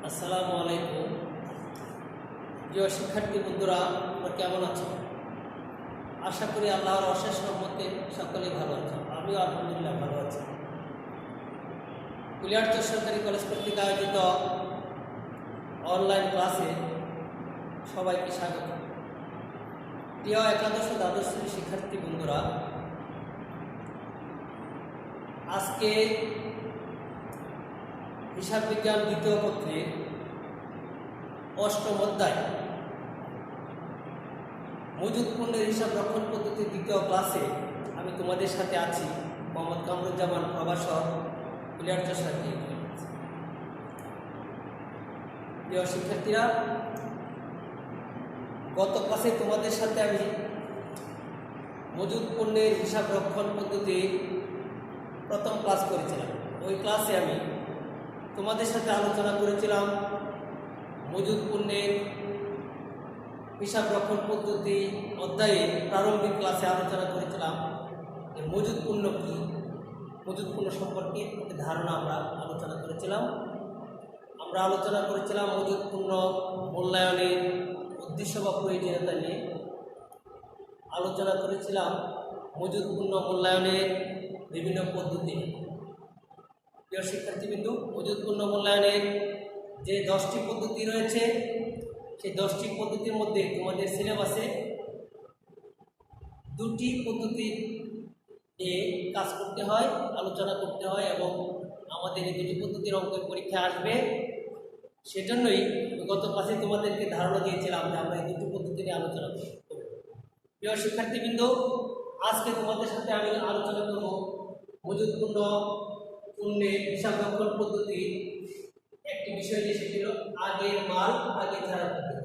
আসসালামু আলাইকুম। প্রিয় শিক্ষার্থী বন্ধুরা, তোমরা কেমন আছো? আশা করি আল্লাহর অশেষ রহমতে সকলেই ভালো আছো। আমিও আলহামদুলিল্লাহ ভালো আছি। কুলিয়ারচর সরকারি কলেজ কর্তৃক আয়োজিত অনলাইন ক্লাসে সবাইকে স্বাগত। প্রিয় একাদশ ও দ্বাদশ শ্রেণীর শিক্ষার্থী বন্ধুরা, আজকে হিসাব বিজ্ঞান দ্বিতীয় পত্রের অষ্টম অধ্যায় মজুদ পণ্যের হিসাব রক্ষণ পদ্ধতির দ্বিতীয় ক্লাসে আমি তোমাদের সাথে আছি। মোহাম্মদ কামরুজ্জামান, প্রভাষক, কুলিয়ারচর সরকারি কলেজ। প্রিয় শিক্ষার্থীরা, গত ক্লাসে তোমাদের সাথে আমি মজুদ পণ্যের হিসাব রক্ষণ পদ্ধতির প্রথম ক্লাস করেছিলাম। ওই ক্লাসে আমি তোমাদের সাথে আলোচনা করেছিলাম মজুদ পণ্যের হিসাব রক্ষণ পদ্ধতি অধ্যায়ের প্রারম্ভিক ক্লাসে আলোচনা করেছিলাম যে মজুদ পণ্য কী, মজুদ পণ্য সম্পর্কে একটি ধারণা আমরা আলোচনা করেছিলাম মজুদ পণ্য মূল্যায়নের উদ্দেশ্য বা প্রয়োজনীয়তা নিয়ে আলোচনা করেছিলাম মজুদ পণ্য মূল্যায়নের বিভিন্ন পদ্ধতি। প্রিয় শিক্ষার্থীবৃন্দু, মজুদ পণ্য মূল্যায়নের যে 10টি পদ্ধতি রয়েছে, সেই 10টি পদ্ধতির মধ্যে তোমাদের সিলেবাসে 2টি পদ্ধতি নিয়ে কাজ করতে হয়, আলোচনা করতে হয় এবং আমাদের এই 2টি পদ্ধতির অঙ্কের পরীক্ষা আসবে। সেজন্যই গত ক্লাসে তোমাদেরকে ধারণা দিয়েছিলাম যে আমরা এই 2টি পদ্ধতি নিয়ে আলোচনা করব। প্রিয় শিক্ষার্থীবৃন্দ, আজকে তোমাদের সাথে আমি আলোচনা করব মজুদ পণ্যের হিসাব রক্ষণ পদ্ধতির একটি বিষয় নিয়ে, সেটি হলো আগের মাল আগে ছাড়া পদ্ধতি।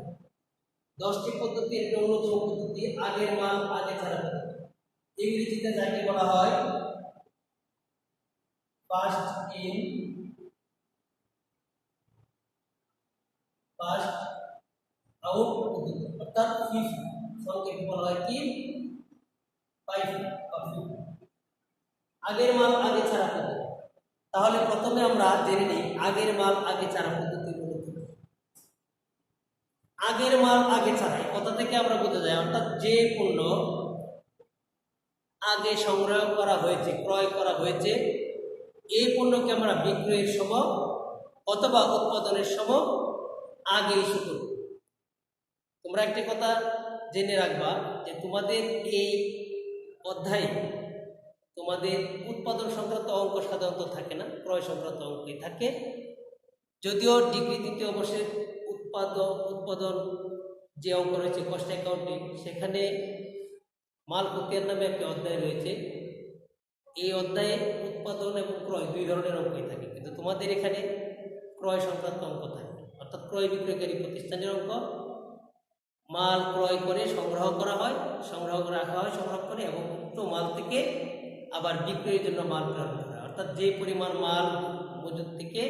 10টি পদ্ধতির একটি অন্যতম পদ্ধতি আগের মাল আগে ছাড়া পদ্ধতি। ইংরেজিতে যাকে বলা হয় ফার্স্ট ইন ফার্স্ট আউট পদ্ধতি, অর্থাৎ ফিফ সংক্ষেপে বলা হয় কি আগের মাল আগে ছাড়া পদ্ধতি। তাহলে প্রথমে আমরা জেনে নিই আগের মাল আগে ছাড়া পদ্ধতি বলতে। আগের মাল আগে ছাড়া এই কথা থেকে আমরা বোঝা যায়, অর্থাৎ যে পণ্য আগে সংগ্রহ করা হয়েছে, ক্রয় করা হয়েছে, এই পণ্যকে আমরা বিক্রয়ের সময় অথবা উৎপাদনের সময় আগে ইস্যু করব। তোমরা একটি কথা জেনে রাখবা যে তোমাদের এই অধ্যায়ে তোমাদের উৎপাদন সংক্রান্ত অঙ্ক সাধারণত থাকে না, ক্রয় সংক্রান্ত অঙ্কই থাকে। যদিও ডিগ্রি দ্বিতীয় বর্ষের উৎপাদন যে অঙ্ক রয়েছে কস্ট অ্যাকাউন্টিং, সেখানে মাল প্রক্রিয়ার নামে একটি অধ্যায় রয়েছে। এই অধ্যায়ে উৎপাদন এবং ক্রয় 2 ধরনের অঙ্কই থাকে, কিন্তু তোমাদের এখানে ক্রয় সংক্রান্ত অঙ্ক থাকে, অর্থাৎ ক্রয় বিক্রয়কারী প্রতিষ্ঠানের অঙ্ক। মাল ক্রয় করে সংগ্রহ করা হয়, সংগ্রহ করে রাখা হয় সংগ্রহ করে, এবং উক্ত মাল থেকে আবার বিক্রয়ের জন্য মাল প্রেরণ করা হয়। অর্থাৎ যে পরিমাণ মাল মজুদ থেকে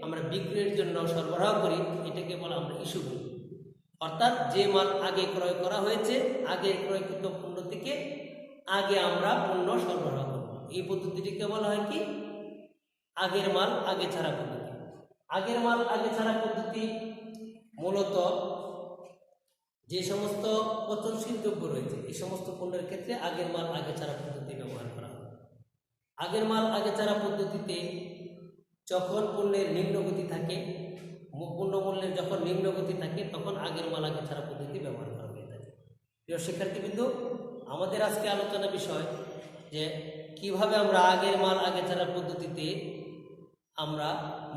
আমরা বিক্রয়ের জন্য সরবরাহ করি, এটাকে বলা আমরা ইস্যু করি। অর্থাৎ যে মাল আগে ক্রয় করা হয়েছে, আগে ক্রয়কৃত পণ্য থেকে আগে আমরা পণ্য সরবরাহ করব, এই পদ্ধতিটিকে বলা হয় কি আগের মাল আগে ছাড়া পদ্ধতি। আগের মাল আগে ছাড়া পদ্ধতি মূলত যে সমস্ত পচনশীল দ্রব্য রয়েছে, এই সমস্ত পণ্যের ক্ষেত্রে আগের মাল আগে ছাড়া পদ্ধতি ব্যবহার করা হয়। আগের মাল আগে ছাড়া পদ্ধতিতে যখন পণ্যের নিম্নগতি থাকে, পণ্য মূল্যের যখন নিম্নগতি থাকে, তখন আগের মাল আগে ছাড়া পদ্ধতি ব্যবহার করা হয়ে থাকে। প্রিয় শিক্ষার্থীবৃন্দু, আমাদের আজকে আলোচনা বিষয় যে কিভাবে আমরা আগের মাল আগে ছাড়া পদ্ধতিতে আমরা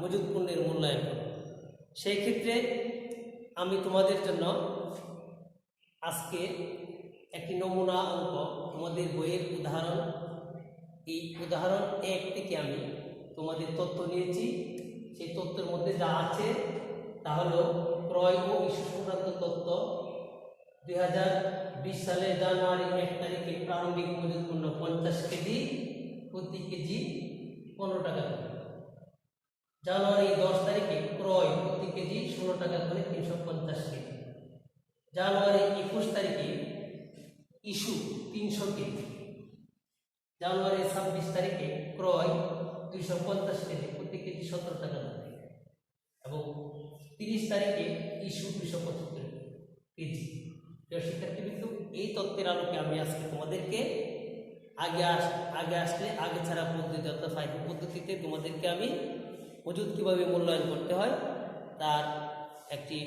মজুদ পণ্যের মূল্যায়ন করব। সেই ক্ষেত্রে আমি তোমাদের জন্য আজকে একটি নমুনা অঙ্ক, তোমাদের বইয়ের উদাহরণ, এই উদাহরণ 1 থেকে আমি তোমাদের তথ্য নিয়েছি। সেই তথ্যের মধ্যে যা আছে তা হলো ক্রয় ও ইস্যু সংক্রান্ত তথ্য। 2020 সালের জানুয়ারি 1 তারিখে প্রারম্ভিক মজুদ পণ্য 50 কেজি, প্রতি কেজি 15 টাকা করে। জানুয়ারি 10 তারিখে ক্রয় প্রতি কেজি 16 টাকা করে 350 কেজি। জানুয়ারি 21 তারিখে ইস্যু 300 কেজি। জানুয়ারি 26 তারিখে ক্রয় 250 কেজি, প্রতি কেজি 17 টাকা। এবং 30 তারিখে ইস্যু 275 কেজি। প্রিয় শিক্ষার্থী কিন্তু এই তথ্যের আলোকে আমি আজকে তোমাদেরকে আগে ছাড়া পদ্ধতি অর্থাৎ ফাইভ পদ্ধতিতে তোমাদেরকে আমি মজুদ কীভাবে মূল্যায়ন করতে হয় তার একটি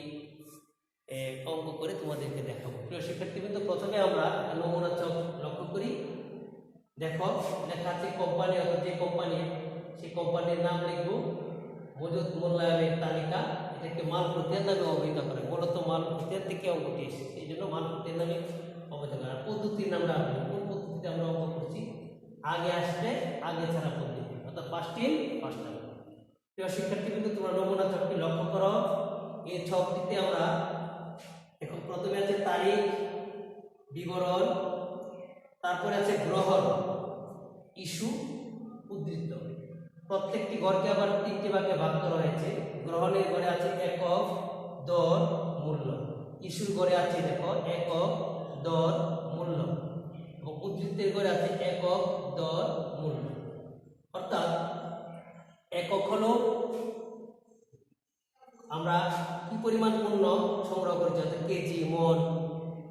অঙ্ক করে তোমাদেরকে দেখাবো। প্রিয় শিক্ষার্থী কিন্তু প্রথমে আমরা নমুনা ছক লক্ষ্য করি। দেখো লেখা আছে কোম্পানি, অর্থাৎ যে কোম্পানি, সেই কোম্পানির নাম লিখব, মজুদ মূল্যায়নের তালিকা, এটাকে মাল প্রত্যেক নামে অভিহিত করে। মূলত মাল প্রত্যেক থেকে অঙ্কটি এসেছে, এই জন্য মাল প্রত্যেক নামে অভিহিত করে। আর পদ্ধতির নাম রাখবো, কোন পদ্ধতিতে আমরা অঙ্ক করছি, আগে আসলে আগে ছাড়া পদ্ধতি, অর্থাৎ ফার্স্ট ইন ফার্স্ট আউট। প্রিয় শিক্ষার্থী কিন্তু তোমরা নমুনা ছকটি লক্ষ্য করো। এই ছকটিতে আমরা এখন প্রথমে আছে তারিখ, বিবরণ, তারপরে আছে গ্রহণ, ইস্যু, উদ্ধৃত। প্রত্যেকটি ঘরকে আবার 3টি ভাগে ভাগ করা হয়েছে। গ্রহণের ঘরে আছে একক, দর, মূল্য। ইস্যুর ঘরে আছে দেখো একক, দর, মূল্য, এবং উদ্ধৃতের ঘরে আছে একক, দর, মূল্য। অর্থাৎ একক হলো আমরা কি পরিমাণ পণ্য সংগ্রহ করেছি, অর্থাৎ কেজি, মন,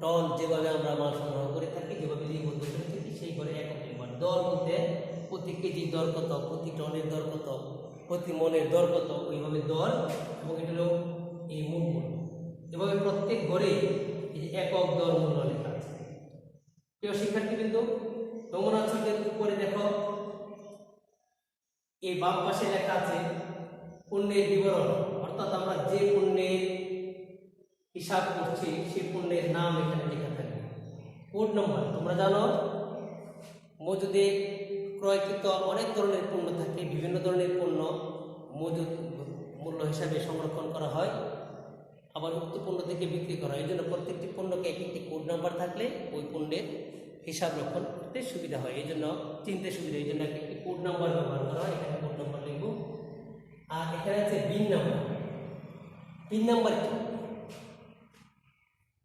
টন, যেভাবে আমরা মাল সংগ্রহ করে থাকি, যেভাবে লিপিবদ্ধ করে থাকি, সেই করে একক পরিমাণ। দর বলতে প্রতি কেজির দর কত, প্রতি টনের দর কত, প্রতি মনের দর কত, ওইভাবে দর, এবং এটা হলো এই মূল মূল্য। এভাবে প্রত্যেক ঘরে এই যে একক, দর, মূল্য লেখা আছে। প্রিয় শিক্ষার্থী কিন্তু নমুনা ছকের উপরে দেখো এই বাম পাশে লেখা আছে পণ্যের বিবরণ, অর্থাৎ আমরা যে পণ্যের হিসাব করছি সেই পণ্যের নাম এখানে লেখা থাকবে। কোড নম্বর, তোমরা জানো মজুদে ক্রয়কৃত অনেক ধরনের পণ্য থাকে, বিভিন্ন ধরনের পণ্য মজুদ মূল্য হিসাবে সংরক্ষণ করা হয়, আবার উক্ত পণ্য থেকে বিক্রি করা হয়। এই জন্য প্রত্যেকটি পণ্যকে একটি কোড নাম্বার থাকলে ওই পণ্যের হিসাব রক্ষণ করতে সুবিধা হয়, এই জন্য চিনতে সুবিধা, এই জন্য একটি কোড নাম্বার ব্যবহার করা হয়। এখানে কোড নাম্বার লিখব। আর এখানে আছে বিন নাম্বার। বিন নাম্বার কি?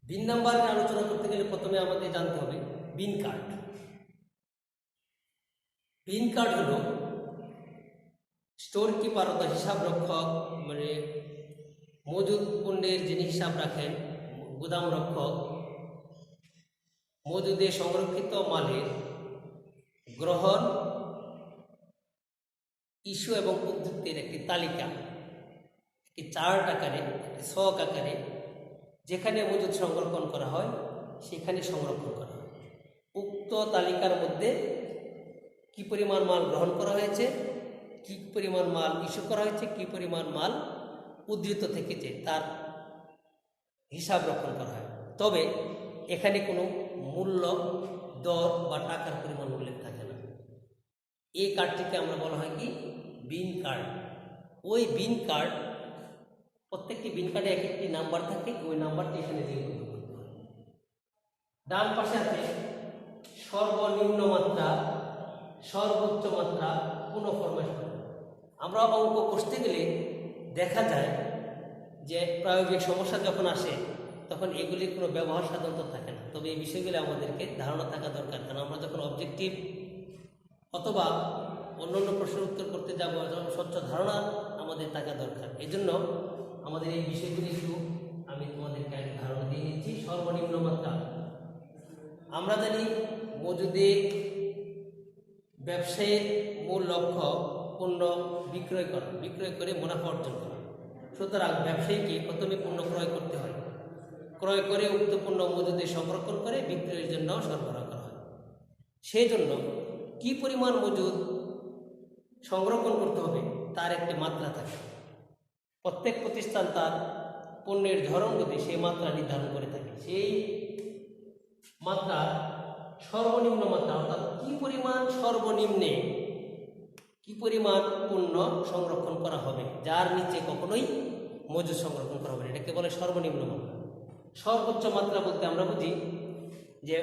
বিন নাম্বার আলোচনা করতে গেলে প্রথমে আমাদের জানতে হবে বিন কার্ড। বিন কার্ড হলো স্টোর কিপার অর্থাৎ হিসাব রক্ষক, মানে মজুদ পণ্যের যিনি হিসাব রাখেন, গুদাম রক্ষক, মজুদে সংরক্ষিত মালের গ্রহণ, ইস্যু এবং উদ্ধৃতের একটি তালিকা, একটি চার্ট আকারে, একটি ছক আকারে, যেখানে মজুদ সংরক্ষণ করা হয় সেখানে সংরক্ষণ করা হয়। উক্ত তালিকার মধ্যে কি পরিমাণ মাল গ্রহণ করা হয়েছে, কি পরিমাণ মাল ইস্যু করা হয়েছে, কি পরিমাণ মাল উদ্ধৃত থেকেছে, তার হিসাব রক্ষণ করা হয়। তবে এখানে কোনো মূল্য, দর বা টাকার পরিমাণ উল্লেখ থাকে না। এই কার্ডটিকে আমরা বলা হয় কি বিন কার্ড। ওই বিন কার্ড, প্রত্যেকটি বিন কার্ডে এক একটি নাম্বার থাকে, ওই নাম্বারটি এখানে লিপিবদ্ধ করতে হয়। ডান পাশে আছে সর্বনিম্ন মাত্রা, সর্বোচ্চ মাত্রা, পুনঃফরমেশন। আমরা অঙ্ক করতে গেলে দেখা যায় যে প্রায়োগিক সমস্যা যখন আসে তখন এগুলির কোনো ব্যবহার সাধারণত থাকে না, তবে এই বিষয়গুলি আমাদেরকে ধারণা থাকা দরকার। কারণ আমরা যখন অবজেক্টিভ অথবা অন্যান্য প্রশ্নের উত্তর করতে যাবো, যখন স্বচ্ছ ধারণা আমাদের থাকা দরকার। এই জন্য আমাদের এই বিষয়গুলি একটু আমি তোমাদেরকে আগে ধারণা দিয়ে নিচ্ছি। সর্বনিম্ন মাত্রা, আমরা জানি মজুদে ব্যবসায়ের মূল লক্ষ্য পণ্য বিক্রয় করা, বিক্রয় করে মুনাফা অর্জন করা। সুতরাং ব্যবসায়ীকে প্রথমে পণ্য ক্রয় করতে হয়, ক্রয় করে উক্ত পণ্য মজুদে সংরক্ষণ করে বিক্রয়ের জন্য সরবরাহ করা হয়। সেই জন্য কি পরিমাণ মজুদ সংরক্ষণ করতে হবে তার একটি মাত্রা থাকে। প্রত্যেক প্রতিষ্ঠান তার পণ্যের ধরন গতি সেই মাত্রা নির্ধারণ করে থাকে। সেই মাত্রা সর্বনিম্ন মাত্রা, অর্থাৎ কি পরিমাণ সর্বনিম্নে কি পরিমাণ পণ্য সংরক্ষণ করা হবে, যার নিচে কখনোই মজুদ সংরক্ষণ করা হবে, এটাকে বলে সর্বনিম্ন মাত্রা। সর্বোচ্চ মাত্রা বলতে আমরা বুঝি যে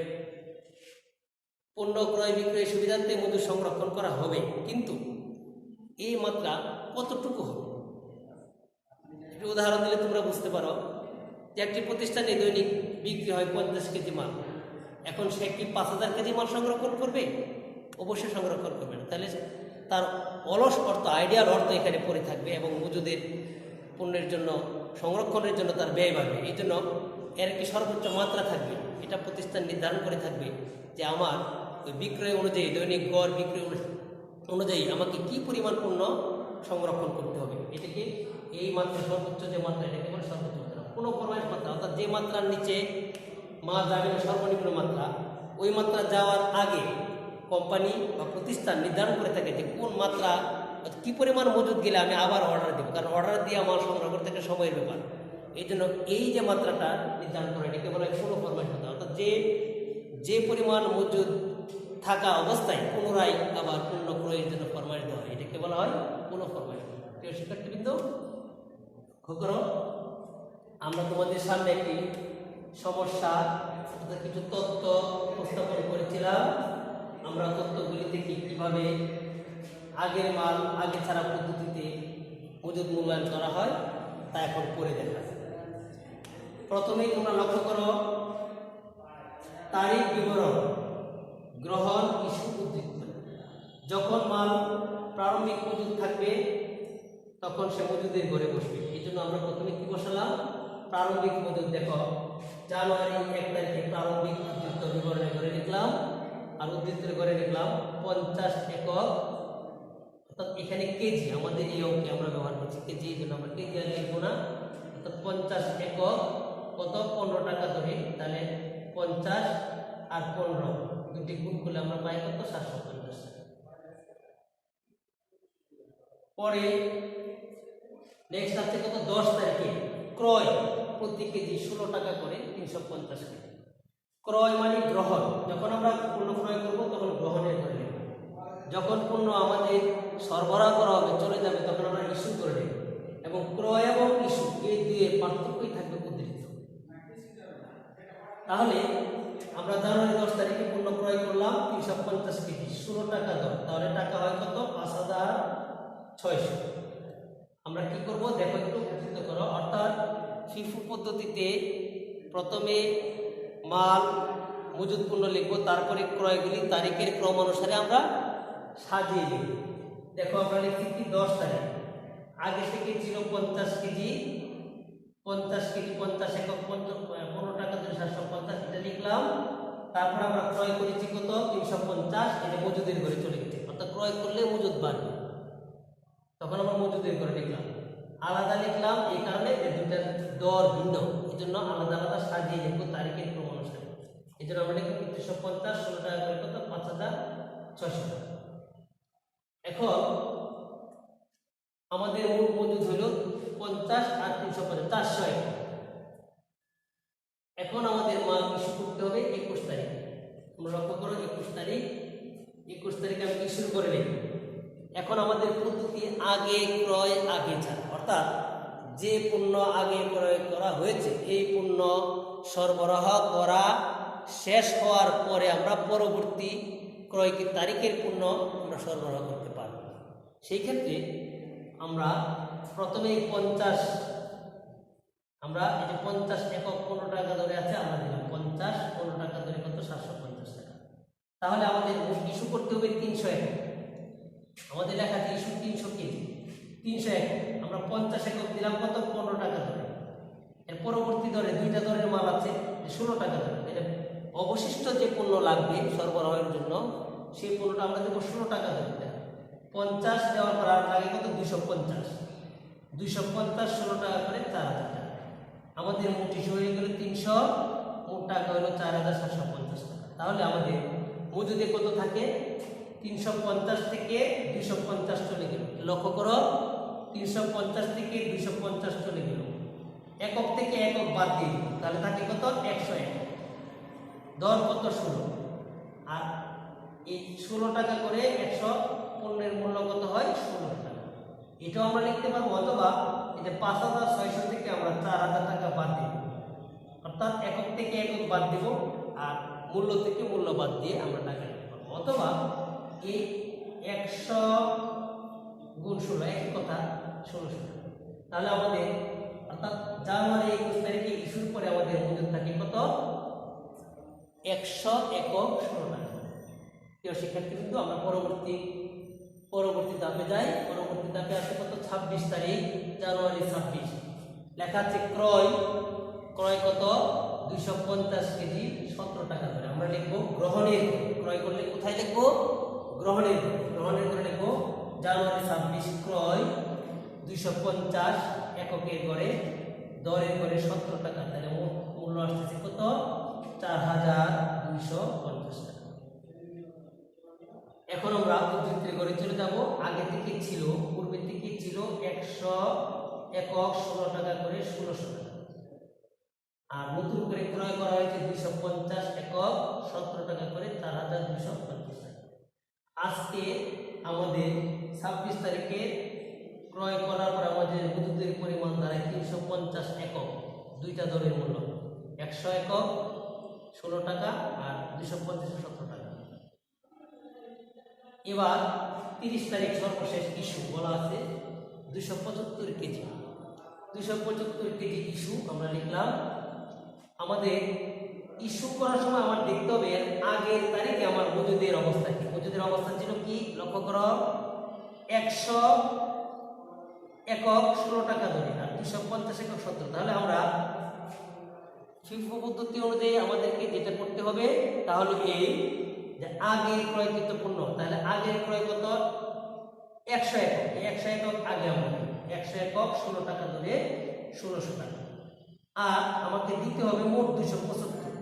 পণ্য ক্রয় বিক্রয়ের সুবিধার্থে মজুদ সংরক্ষণ করা হবে, কিন্তু এই মাত্রা কতটুকু হবে। একটি উদাহরণ দিলে তোমরা বুঝতে পারো যে একটি প্রতিষ্ঠানে দৈনিক বিক্রি হয় 50 কেজি মাল, এখন সে কি 5000 কেজি মাল সংরক্ষণ করবে? অবশ্যই সংরক্ষণ করবে না। তাহলে তার অলস অর্থ, আইডিয়াল অর্থ এখানে পড়ে থাকবে এবং মজুদের পণ্যের জন্য সংরক্ষণের জন্য তার ব্যয় বাড়বে। এই জন্য এর একটি সর্বোচ্চ মাত্রা থাকবে, এটা প্রতিষ্ঠান নির্ধারণ করে থাকবে যে আমার ওই বিক্রয় অনুযায়ী দৈনিক গড় বিক্রয় অনুযায়ী আমাকে কি পরিমাণ পণ্য সংরক্ষণ করতে হবে। এটাকে এই মাত্রা সর্বোচ্চ যে মাত্রা এটাকে বলে সর্বোচ্চ মাত্রা। কোনো ফরমাইশ মাত্রা অর্থাৎ যে মাত্রার নিচে মাল যাবে না সর্বনিম্ন মাত্রা, ওই মাত্রা যাওয়ার আগে কোম্পানি বা প্রতিষ্ঠান নির্ধারণ করে থাকে যে কোন মাত্রা কী পরিমাণ মজুদ গেলে আমি আবার অর্ডার দেবো, কারণ অর্ডার দিয়ে মাল সংগ্রহ করতে একটা সময়ের ব্যাপার। এই জন্য এই যে মাত্রাটা নির্ধারণ করা এটাকে বলা হয় কোনো ফরমাইশ মাত্রা, অর্থাৎ যে পরিমাণ মজুদ থাকা অবস্থায় পুনরায় আবার পণ্য ক্রয়ের জন্য ফরমাইশ দেওয়া হয়, এটাকে বলা হয় কোনো ফরমাইশ। প্রিয় শিক্ষার্থীবৃন্দ, খবর আমরা তোমাদের সামনে একটি সমস্যা কিছু তথ্য উপস্থাপন করেছিলাম। আমরা তথ্যগুলি থেকে কীভাবে আগের মাল আগে ছাড়া পদ্ধতিতে মজুদ মূল্যায়ন করা হয় তা এখন করে দেখা। প্রথমেই তোমরা লক্ষ্য করো তারিখ বিবরণ গ্রহণ ইস্যু উদ্বৃত্ত। যখন মাল প্রারম্ভিক মজুদ থাকবে তখন সে মজুদের ঘরে বসবে। এই জন্য আমরা প্রথমে কি বসালাম, প্রারম্ভিক মজুদ। দেখো জানুয়ারি 1 তারিখে প্রারম্ভিক উদ্বৃত্ত বিবরণের ঘরে লিখলাম, আর উদ্বৃত্তের ঘরে লিখলাম 50 একক, অর্থাৎ এখানে কেজি, আমাদের এই অঙ্কে আমরা ব্যবহার করছি কেজি, এই জন্য আমরা কেজি আর লিখবো না। অর্থাৎ 50 একক কত 15 টাকা ধরে, তাহলে 50 আর 15 দুটি গুণ করলে আমরা পাই কত 750 টাকা। পরে নেক্সট আছে কত 10 তারিখে ক্রয় প্রতি কেজি 16 টাকা করে 350 টাকা। ক্রয় মানে গ্রহণ, যখন আমরা পণ্য ক্রয় করবো তখন গ্রহণের ঘরে নেব। যখন পণ্য আমাদের সরবরাহ করা হবে চলে যাবে তখন আমরা ইস্যু করে নেব। এবং ক্রয় এবং ইস্যু এই দুইয়ের পার্থক্যই থাকবে উদ্বৃত্ত। তাহলে আমরা জানুয়ারি 10 তারিখে পণ্য ক্রয় করলাম 350 কেজি, 16 টাকা দর, তাহলে টাকা হয় কত 5600। আমরা কি করব দেখো একটু উপস্থিত করো। অর্থাৎ ফিফো পদ্ধতিতে প্রথমে মাল মজুদ পণ্য লিখবো, তারপরে ক্রয়গুলি তারিখের ক্রম অনুসারে আমরা সাজিয়ে লিখব। দেখো আমরা লিখছি কি 10 তারিখ, আগে থেকে ছিল 50 কেজি, 50 কেজি 50 একক 15 টাকা ধরে 750, এটা লিখলাম। তারপর আমরা ক্রয় করেছি কত 350, এটা মজুদের ঘরে চলে গেছে। অর্থাৎ ক্রয় করলে মজুদ বাড়বে, তখন আমরা মজুদের ঘরে লিখলাম। আলাদা লিখলাম এই কারণে যে দুটার দর ভিন্ন, এই জন্য আলাদা আলাদা সাজিয়ে লিখবো তারিখের ক্রম অনুসারে। এই জন্য আমরা লিখবো 350 16 টাকা করে কত 5600 টাকা। এখন আমাদের মোট মজুদ হলো 50 আর 350 400 একক। এখন আমাদের মাল ইস্যু করতে হবে 21 তারিখ। তোমরা লক্ষ্য করো 21 তারিখে আমি ইস্যুর করে নেব। এখন আমাদের পদ্ধতি আগে ক্রয় আগে ছাড়, অর্থাৎ যে পণ্য আগে ক্রয় করা হয়েছে এই পণ্য সরবরাহ করা শেষ হওয়ার পরে আমরা পরবর্তী ক্রয় তারিখের পণ্য আমরা সরবরাহ করতে পারব। সেই ক্ষেত্রে আমরা প্রথমে 50, আমরা এই যে 50 একক 15 টাকা ধরে আছে আমরা দিলাম 50 15 টাকা ধরে কত 750 টাকা। তাহলে আমাদের ইস্যু করতে হবে 300 একক। আমাদের লেখা আছে ইস্যু 300 কেজি 300 একক, আমরা 50 একক দিলাম কত 15 টাকা ধরে। এর পরবর্তী দরে দুইটা দরের মাল আছে 16 টাকা ধরে। এটা অবশিষ্ট যে পণ্য লাগবে সরবরাহের জন্য সেই পণ্যটা আমরা দেবো 16 টাকা ধরে। 50 দেওয়ার পর আর লাগে কত 250, 16 টাকা করে 4000 টাকা। আমাদের মোট ইস্যু হয়ে গেল 300, মোট টাকা হলো 4750 টাকা। তাহলে আমাদের মজুদে কত থাকে 350 থেকে 250 চলে গেল। লক্ষ্য করো 350 থেকে 250 চলে গেল, একক থেকে একক বাদ দিয়ে দিল, তাহলে থাকে কত 100 একক। দর কত 16, আর এই 16 টাকা করে 100 পণ্যের মূল্য কত হয় 16 টাকা। এটাও আমরা লিখতে পারবো, অথবা এটা 5600 থেকে আমরা 4000 টাকা বাদ দিব, অর্থাৎ একক থেকে একক বাদ দিব আর মূল্য থেকে মূল্য বাদ দিয়ে আমরা টাকা লিখতে পারবো। অথবা এই 100 গুণ 16 এক কথা 1600 টাকা। তাহলে আমাদের অর্থাৎ জানুয়ারি 21 তারিখে ইস্যুর পরে আমাদের মজুদ থাকে কত 100 একক 16 টাকা। প্রিয় শিক্ষার্থী, কিন্তু আমরা পরবর্তী পরবর্তী ধাপে যাই। পরবর্তী ধাপে আছে কত? 26 তারিখ, জানুয়ারি 26। লেখা আছে ক্রয়। ক্রয় কত? 250 কেজি 17 টাকা করে। আমরা লিখবো গ্রহণের। ক্রয় করলে কোথায় লিখবো? গ্রহণের। গ্রহণের করে লিখবো জানুয়ারি 26 ক্রয় 250 এককের গড়ে, দরের গড়ে 17 টাকা। তাহলে মূল্য আসতেছে কত? 4250 টাকা। এখন আমরা উদ্ধৃতির ঘরে চলে যাব। আগে থেকে ছিল, পূর্বে থেকে ছিল 100 একক 16 টাকা করে 1600 টাকা, আর নতুন করে ক্রয় করা হয়েছে 250 একক 17 টাকা করে 4250 টাকা। আজকে আমাদের 26 তারিখে ক্রয় করার পর আমাদের মজুদের পরিমাণ দাঁড়ায় 350 একক। দুইটা দরের মূল্য 100 একক 16 টাকা আর 250 17 টাকা। এবার 30 তারিখ সর্বশেষ ইস্যু বলা আছে 275 কেজি। 275 কেজি ইস্যু আমরা লিখলাম। আমাদের ইস্যু করার সময় আমার দেখতে হবে আগের তারিখে আমার মজুদের অবস্থা কি। মজুদের অবস্থা ছিল কি? লক্ষ্য করো, 100 একক 16 টাকা ধরে আর 250 একক 17। তাহলে আমরা ফিফো পদ্ধতি অনুযায়ী আমাদেরকে যেটা করতে হবে তাহলে এই যে আগের ক্রয়কৃত পণ্য, তাহলে আগের ক্রয় কত? 100 একক। 100 একক আগে আমরা 100 একক 16 টাকা ধরে 1600 টাকা। আর আমাকে দিতে হবে মোট 275।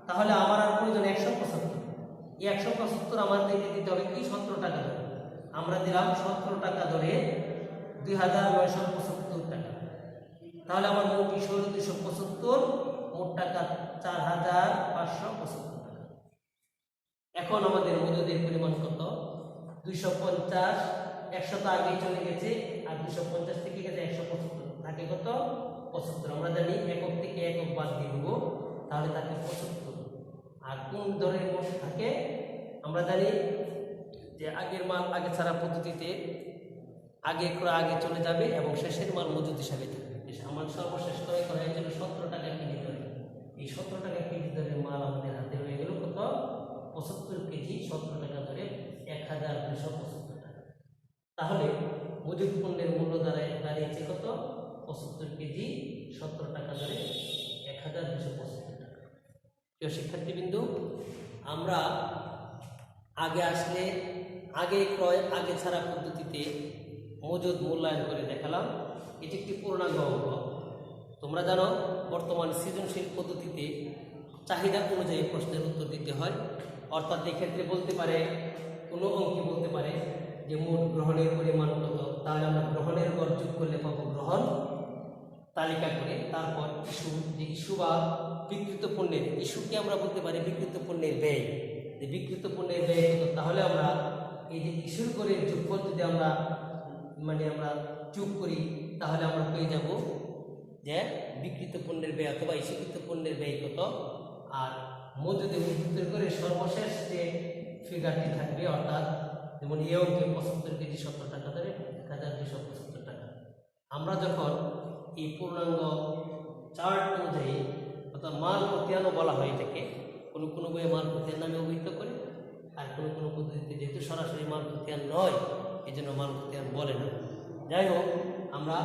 তাহলে আমার আর প্রয়োজন 175। এই 175 আমাদেরকে দিতে হবে কি? 17 টাকা ধরে। আমরা দিলাম 17 টাকা ধরে 2975 টাকা। তাহলে আমার মোট ইস্যু হলো 275, মোট টাকা 4575 টাকা। এখন আমাদের মজুদের পরিমাণ কত? 250। 100 তো আগে চলে গেছে আর 250 থেকে গেছে 175, থাকে কত? 75। আমরা জানি একক থেকে একক বাদ দিয়ে দেব, তাহলে থাকে 75। আর কোন ধরনের মধ্যে থাকে? আমরা জানি যে আগের মাল আগে ছাড়া পদ্ধতিতে আগে ক্রয় আগে চলে যাবে এবং শেষের মাল মজুদ হিসাবে থাকবে। আমার সর্বশেষ ক্রয় করা হয়েছিল 17 টাকা কেজি দরে। এই 17 টাকা কেজি দরের মাল আমাদের হাতে হয়ে গেল কত? 75 কেজি 17 টাকা ধরে 1275 টাকা। তাহলে মজুদ পণ্যের মূল্য দাঁড়িয়েছে কত? 75 কেজি 17 টাকা ধরে 1275 টাকা। প্রিয় শিক্ষার্থীবৃন্দ, আমরা আগে আসলে আগে ক্রয় আগে ছাড়া পদ্ধতিতে মজুদ মূল্যায়ন করে দেখালাম। এটি একটি পূর্ণাঙ্গ অঙ্ক। তোমরা জানো বর্তমান সৃজনশীল পদ্ধতিতে চাহিদা অনুযায়ী প্রশ্নের উত্তর দিতে হয়। অর্থাৎ এক্ষেত্রে বলতে পারে, কোনো অঙ্কে বলতে পারে যে মোট গ্রহণের পরিমাণ কত, তাহলে আমরা গ্রহণের গড় যোগ করলে পাবো গ্রহণ তালিকা করে। তারপর ইস্যু, যে ইস্যু বা বিক্রিত পণ্যের ইস্যুকে আমরা বলতে পারি বিক্রিত পণ্যের ব্যয়, যে বিক্রিত পণ্যের ব্যয় কত, তাহলে আমরা এই যে ইস্যুর করে যোগফল যদি আমরা আমরা যোগ করি তাহলে আমরা পেয়ে যাব যে বিক্রিত পণ্যের ব্যয় অথবা ইস্যুকৃত পণ্যের ব্যয় কত। আর মজুদে উদ্ধৃত করে সর্বশেষ যে ফিগারটি থাকবে, অর্থাৎ যেমন এ অঙ্কে 75 কেজি 17 টাকা ধরে 1275 টাকা। আমরা যখন এই পূর্ণাঙ্গ চার্ট অনুযায়ী, অর্থাৎ মাল খতিয়ানও বলা হয় এটাকে, কোনো কোনো বইয়ে মাল খতিয়ান নামে অভিহিত করে, আর কোনো কোনো পদ্ধতিতে যেহেতু সরাসরি মাল খতিয়ান নয় এই জন্য মাল খতিয়ান বলে না। যাই হোক, আমরা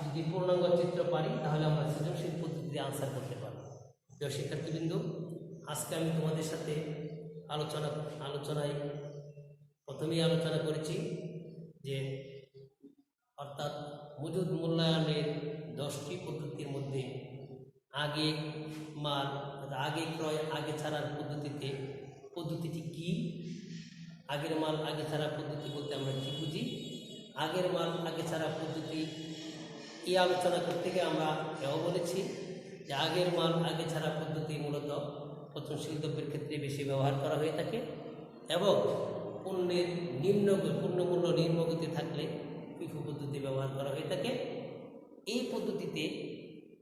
যদি পূর্ণাঙ্গ চিত্র পারি তাহলে আমরা সৃজনশীল পদ্ধতিতে আনসার করতে পারব। প্রিয় শিক্ষার্থীবৃন্দ, আজকে আমি তোমাদের সাথে আলোচনায় প্রথমেই আলোচনা করেছি যে অর্থাৎ মজুদ মূল্যায়নের 10টি পদ্ধতির মধ্যে আগে মাল আগে ক্রয় আগে ছাড়ার পদ্ধতিটি কি, আগের মাল আগে ছাড়া পদ্ধতি বলতে আমরা কি বুঝি, আগের মাল আগে ছাড়া পদ্ধতি এই আলোচনা করতে গিয়ে আমরা এও বলেছি যে আগের মাল আগে ছাড়া পদ্ধতি মূলত পচনশীল দ্রব্যের ক্ষেত্রে বেশি ব্যবহার করা হয়ে থাকে এবং পণ্যের পূর্ণমূল্য নিম্নগতি থাকলে ফিফো পদ্ধতি ব্যবহার করা হয়ে থাকে। এই পদ্ধতিতে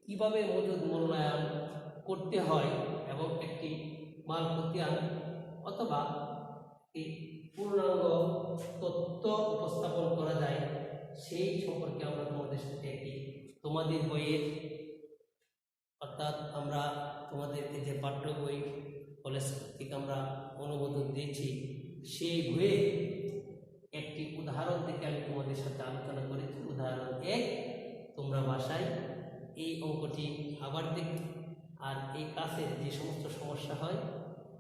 কিভাবে মজুদ মূল্যায়ন করতে হয় এবং একটি মাল খতিয়ান অথবা এই পূর্ণাঙ্গ তথ্য উপস্থাপন করা যায় সেই সম্পর্কে আমরা তোমাদের সাথে তোমাদের বইয়ের, অর্থাৎ আমরা তোমাদেরকে যে পাঠ্য বই কলেজ থেকে আমরা অনুমোদন দিয়েছি সেই বইয়ে একটি উদাহরণ থেকে আমি তোমাদের সাথে আলোচনা করেছি। উদাহরণ 1, তোমরা বাসায় এই অঙ্কটি আবার দেখবে। আর এই ক্লাসের যে সমস্ত সমস্যা হয়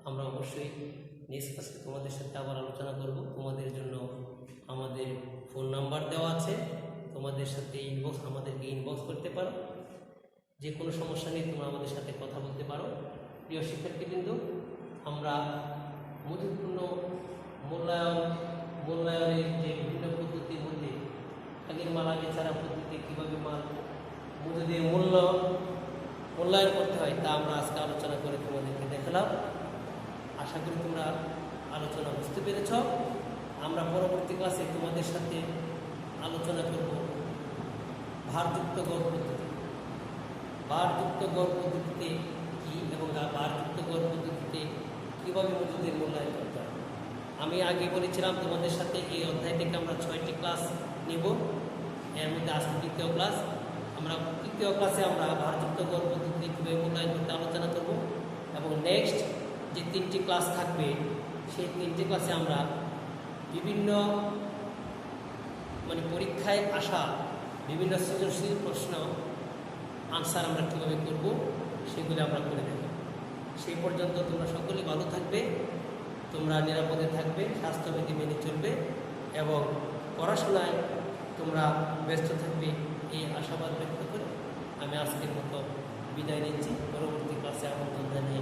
আমরা অবশ্যই নেক্সট ক্লাসে তোমাদের সাথে আবার আলোচনা করব। তোমাদের জন্য আমাদের ফোন নাম্বার দেওয়া আছে, তোমাদের সাথে আমাদেরকে ইনবক্স করতে পারো। যে কোনো সমস্যা নিয়ে তোমরা আমাদের সাথে কথা বলতে পারো। প্রিয় শিক্ষার্থীবৃন্দ, আমরা মজুদপূর্ণ মূল্যায়নের যে বিভিন্ন পদ্ধতির মধ্যে আগের মাল আগে ছাড়া পদ্ধতি কীভাবে মাল মজুদের মূল্যায়ন করতে হয় তা আমরা আজকে আলোচনা করে তোমাদেরকে দেখালাম। আশা করি তোমরা আলোচনা বুঝতে পেরেছ। আমরা পরবর্তী ক্লাসে তোমাদের সাথে আলোচনা করব ভারযুক্ত গড় পদ্ধতি। ভারযুক্ত গড় পদ্ধতিতে কী এবং ভারযুক্ত গড় পদ্ধতিতে কীভাবে মজুদের মূল্যায়ন করতে হয়। আমি আগে বলেছিলাম তোমাদের সাথে এই অধ্যায় থেকে আমরা 6টি ক্লাস নেব। এর মধ্যে আজকে তৃতীয় ক্লাস। তৃতীয় ক্লাসে আমরা ভারযুক্ত গড় পদ্ধতিতে কীভাবে মূল্যায়ন করতে আলোচনা করব এবং নেক্সট যে 3টি ক্লাস থাকবে সেই 3টি ক্লাসে আমরা বিভিন্ন পরীক্ষায় আসা বিভিন্ন সৃজনশীল প্রশ্ন আনসার আমরা কীভাবে করব সেগুলো আমরা করে দেব। সেই পর্যন্ত তোমরা সকলে ভালো থাকবে, তোমরা নিরাপদে থাকবে, স্বাস্থ্যবিধি মেনে চলবে এবং পড়াশোনায় তোমরা ব্যস্ত থাকবে এই আশাবাদ ব্যক্ত করে আমি আজকের মতো বিদায় নিচ্ছি। পরবর্তী ক্লাসে আমন্ত্রণ জানিয়ে